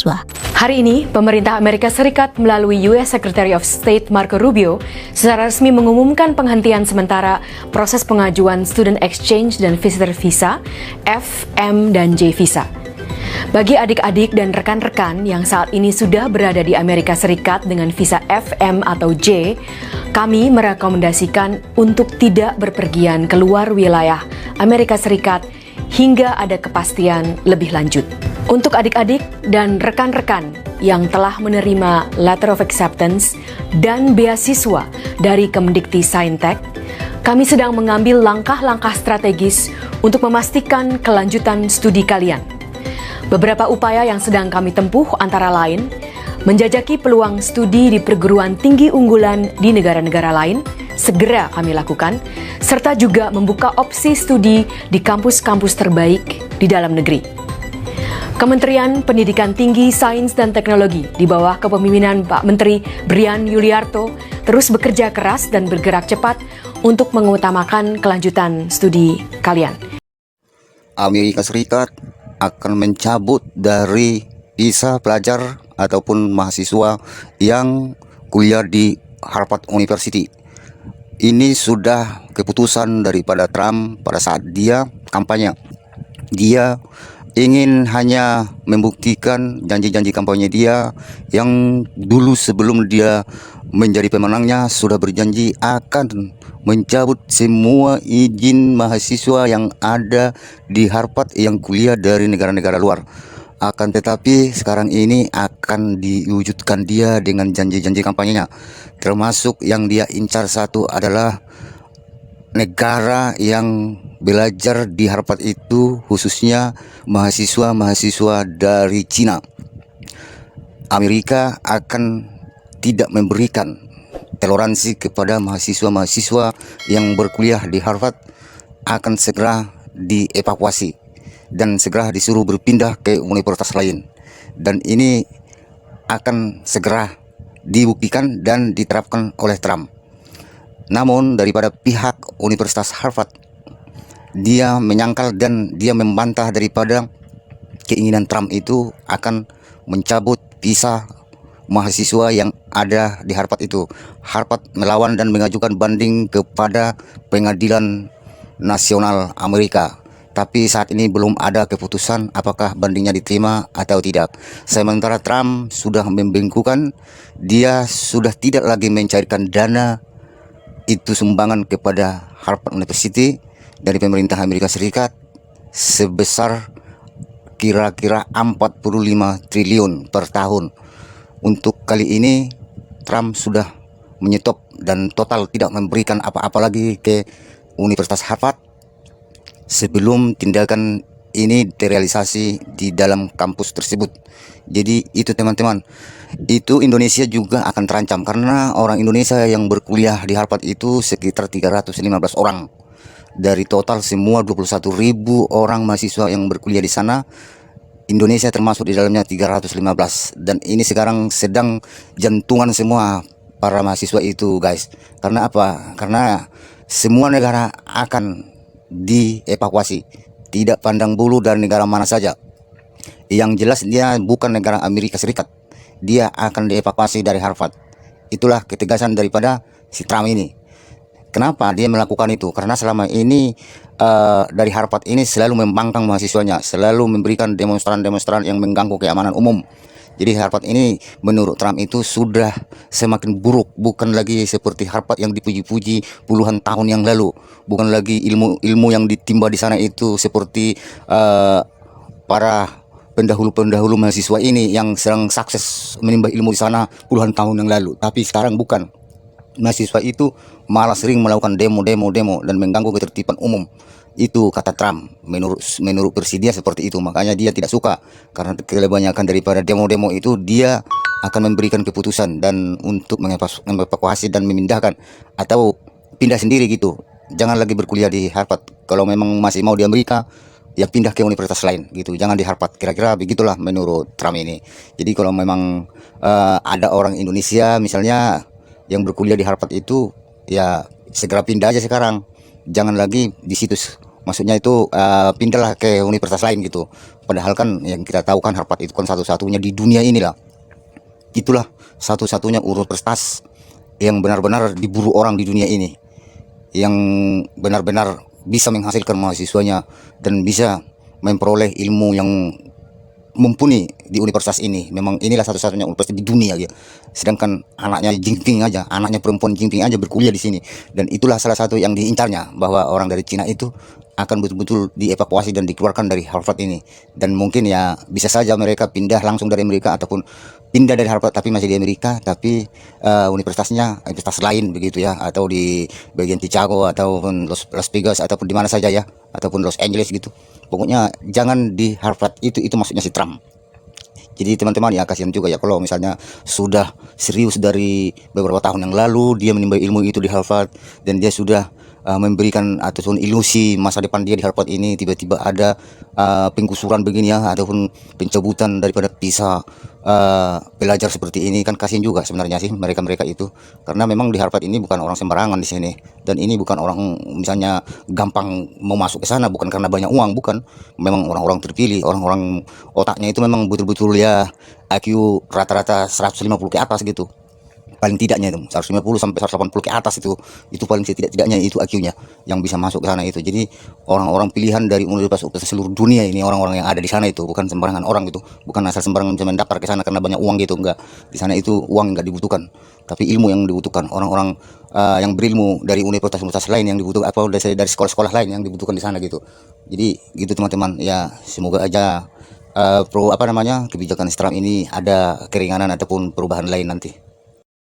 mahasiswa. Hari ini, pemerintah Amerika Serikat melalui US Secretary of State Marco Rubio secara resmi mengumumkan penghentian sementara proses pengajuan Student Exchange dan Visitor Visa, F, M, dan J Visa. Bagi adik-adik dan rekan-rekan yang saat ini sudah berada di Amerika Serikat dengan visa F, M, atau J, kami merekomendasikan untuk tidak berpergian keluar wilayah Amerika Serikat hingga ada kepastian lebih lanjut. Untuk adik-adik dan rekan-rekan yang telah menerima Letter of Acceptance dan beasiswa dari Kemendikti Saintek, kami sedang mengambil langkah-langkah strategis untuk memastikan kelanjutan studi kalian. Beberapa upaya yang sedang kami tempuh antara lain, menjajaki peluang studi di perguruan tinggi unggulan di negara-negara lain, segera kami lakukan, serta juga membuka opsi studi di kampus-kampus terbaik di dalam negeri. Kementerian Pendidikan Tinggi, Sains dan Teknologi di bawah kepemimpinan Pak Menteri Brian Yuliarto terus bekerja keras dan bergerak cepat untuk mengutamakan kelanjutan studi kalian. Amerika Serikat akan mencabut dari visa pelajar ataupun mahasiswa yang kuliah di Harvard University. Ini sudah keputusan daripada Trump pada saat dia kampanye. Dia ingin hanya membuktikan janji-janji kampanye dia yang dulu sebelum dia menjadi pemenangnya sudah berjanji akan mencabut semua izin mahasiswa yang ada di Harvard yang kuliah dari negara-negara luar. Akan tetapi sekarang ini akan diwujudkan dia dengan janji-janji kampanyenya, termasuk yang dia incar satu adalah negara yang belajar di Harvard itu khususnya mahasiswa-mahasiswa dari Cina. Amerika akan tidak memberikan toleransi kepada mahasiswa-mahasiswa yang berkuliah di Harvard, akan segera dievakuasi dan segera disuruh berpindah ke universitas lain. Dan ini akan segera dibuktikan dan diterapkan oleh Trump. Namun daripada pihak Universitas Harvard, dia menyangkal dan dia membantah daripada keinginan Trump itu akan mencabut visa mahasiswa yang ada di Harvard itu. Harvard melawan dan mengajukan banding kepada Pengadilan Nasional Amerika. Tapi saat ini belum ada keputusan apakah bandingnya diterima atau tidak. Sementara Trump sudah membengkukan, dia sudah tidak lagi mencairkan dana itu sumbangan kepada Harvard University dari pemerintah Amerika Serikat sebesar kira-kira 45 triliun per tahun. Untuk kali ini Trump sudah menyetop dan total tidak memberikan apa-apa lagi ke Universitas Harvard sebelum tindakan ini direalisasi di dalam kampus tersebut. Jadi itu teman-teman, itu Indonesia juga akan terancam karena orang Indonesia yang berkuliah di Harvard itu sekitar 315 orang. Dari total semua 21.000 orang mahasiswa yang berkuliah di sana, Indonesia termasuk di dalamnya 315. Dan ini sekarang sedang jantungan semua para mahasiswa itu, guys. Karena apa? Karena semua negara akan dievakuasi, tidak pandang bulu dari negara mana saja. Yang jelas dia bukan negara Amerika Serikat, dia akan dievakuasi dari Harvard. Itulah ketegasan daripada si Trump ini. Kenapa dia melakukan itu? Karena selama ini dari Harvard ini selalu membangkang mahasiswanya, selalu memberikan demonstran-demonstran yang mengganggu keamanan umum. Jadi Harvard ini menurut Trump itu sudah semakin buruk, bukan lagi seperti Harvard yang dipuji-puji puluhan tahun yang lalu, bukan lagi ilmu yang ditimba di sana itu seperti para pendahulu-pendahulu mahasiswa ini yang sedang sukses menimba ilmu di sana puluhan tahun yang lalu. Tapi sekarang bukan. Mahasiswa itu malah sering melakukan demo dan mengganggu ketertiban umum. Itu kata Trump. Menurut presidia seperti itu. Makanya dia tidak suka karena kebanyakan daripada demo-demo itu dia akan memberikan keputusan dan untuk mengevakuasi dan memindahkan atau pindah sendiri gitu. Jangan lagi berkuliah di Harvard. Kalau memang masih mau di Amerika, ya pindah ke universitas lain gitu, jangan di Harvard. Kira-kira begitulah menurut Trump ini. Jadi kalau memang ada orang Indonesia misalnya yang berkuliah di Harvard itu, ya segera pindah aja sekarang, jangan lagi di situ. Maksudnya itu pindahlah ke universitas lain gitu. Padahal kan yang kita tahu kan Harvard itu kan satu-satunya di dunia inilah. Itulah satu-satunya universitas yang benar-benar diburu orang di dunia ini, yang benar-benar bisa menghasilkan mahasiswanya dan bisa memperoleh ilmu yang mumpuni di universitas ini. Memang inilah satu-satunya universitas di dunia ya. Sedangkan anaknya Jinping aja, anaknya perempuan Jinping aja berkuliah di sini. Dan itulah salah satu yang diincarnya, bahwa orang dari Cina itu akan betul-betul dievakuasi dan dikeluarkan dari Harvard ini. Dan mungkin ya bisa saja mereka pindah langsung dari Amerika, ataupun pindah dari Harvard tapi masih di Amerika, tapi universitasnya universitas lain begitu ya, atau di bagian Chicago ataupun Las Vegas ataupun di mana saja ya, ataupun Los Angeles gitu. Pokoknya jangan di Harvard, itu maksudnya si Trump. Jadi teman-teman ya, kasihan juga ya kalau misalnya sudah serius dari beberapa tahun yang lalu dia menimba ilmu itu di Harvard, dan dia sudah memberikan ataupun ilusi masa depan dia di Harvard ini, tiba-tiba ada penggusuran begini ya, ataupun pencabutan daripada visa belajar seperti ini. Kan kasihan juga sebenarnya sih mereka-mereka itu, karena memang di Harvard ini bukan orang sembarangan di sini, dan ini bukan orang misalnya gampang mau masuk ke sana bukan karena banyak uang, bukan. Memang orang-orang terpilih, orang-orang otaknya itu memang betul-betul ya IQ rata-rata 150 ke atas gitu, paling tidaknya itu 150 sampai 180 ke atas, itu paling tidak-tidaknya itu IQ-nya yang bisa masuk ke sana itu. Jadi orang-orang pilihan dari universitas seluruh dunia ini, orang-orang yang ada di sana itu bukan sembarangan orang gitu, bukan asal sembarangan bisa mendaftar ke sana karena banyak uang gitu, enggak. Di sana itu uang enggak dibutuhkan, tapi ilmu yang dibutuhkan. Orang-orang yang berilmu dari universitas-universitas lain yang dibutuhkan, apa dari sekolah-sekolah lain yang dibutuhkan di sana gitu. Jadi gitu teman-teman ya, semoga aja kebijakan Trump ini ada keringanan ataupun perubahan lain nanti.